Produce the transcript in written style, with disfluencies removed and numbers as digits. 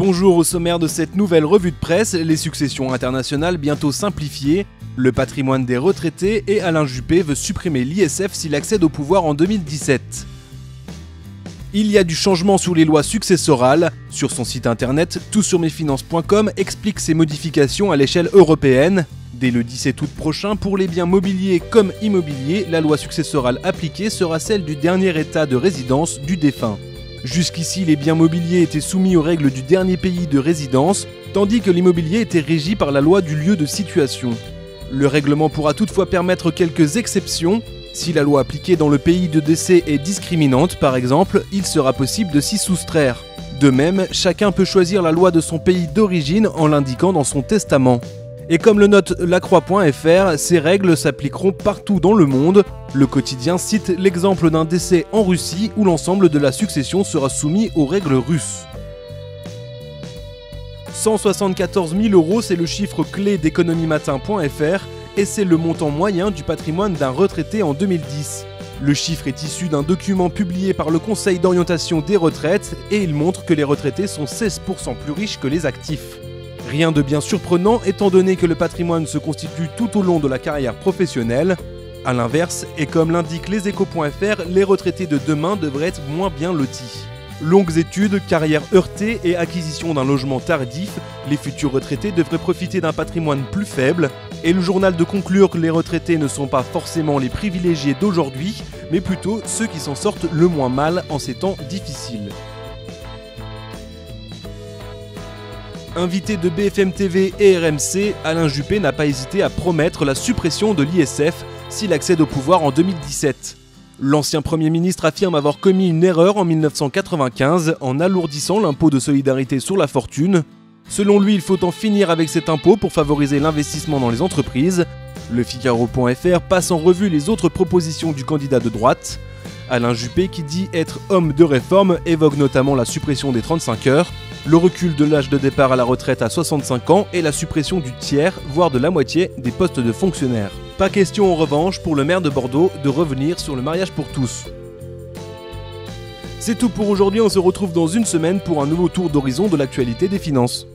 Bonjour, au sommaire de cette nouvelle revue de presse, les successions internationales bientôt simplifiées, le patrimoine des retraités et Alain Juppé veut supprimer l'ISF s'il accède au pouvoir en 2017. Il y a du changement sur les lois successorales. Sur son site internet, toutsurmesfinances.com explique ces modifications à l'échelle européenne. Dès le 17 août prochain, pour les biens mobiliers comme immobiliers, la loi successorale appliquée sera celle du dernier état de résidence du défunt. Jusqu'ici, les biens mobiliers étaient soumis aux règles du dernier pays de résidence, tandis que l'immobilier était régi par la loi du lieu de situation. Le règlement pourra toutefois permettre quelques exceptions. Si la loi appliquée dans le pays de décès est discriminante, par exemple, il sera possible de s'y soustraire. De même, chacun peut choisir la loi de son pays d'origine en l'indiquant dans son testament. Et comme le note lacroix.fr, ces règles s'appliqueront partout dans le monde. Le quotidien cite l'exemple d'un décès en Russie où l'ensemble de la succession sera soumis aux règles russes. 174 000 €, c'est le chiffre clé d'économiematin.fr et c'est le montant moyen du patrimoine d'un retraité en 2010. Le chiffre est issu d'un document publié par le Conseil d'orientation des retraites et il montre que les retraités sont 16% plus riches que les actifs. Rien de bien surprenant étant donné que le patrimoine se constitue tout au long de la carrière professionnelle. A l'inverse, et comme l'indique leséchos.fr, les retraités de demain devraient être moins bien lotis. Longues études, carrière heurtée et acquisition d'un logement tardif, les futurs retraités devraient profiter d'un patrimoine plus faible. Et le journal de conclure que les retraités ne sont pas forcément les privilégiés d'aujourd'hui, mais plutôt ceux qui s'en sortent le moins mal en ces temps difficiles. Invité de BFM TV et RMC, Alain Juppé n'a pas hésité à promettre la suppression de l'ISF s'il accède au pouvoir en 2017. L'ancien Premier ministre affirme avoir commis une erreur en 1995 en alourdissant l'impôt de solidarité sur la fortune. Selon lui, il faut en finir avec cet impôt pour favoriser l'investissement dans les entreprises. Le Figaro.fr passe en revue les autres propositions du candidat de droite. Alain Juppé, qui dit être homme de réforme, évoque notamment la suppression des 35 heures, le recul de l'âge de départ à la retraite à 65 ans et la suppression du tiers, voire de la moitié, des postes de fonctionnaires. Pas question en revanche pour le maire de Bordeaux de revenir sur le mariage pour tous. C'est tout pour aujourd'hui, on se retrouve dans une semaine pour un nouveau tour d'horizon de l'actualité des finances.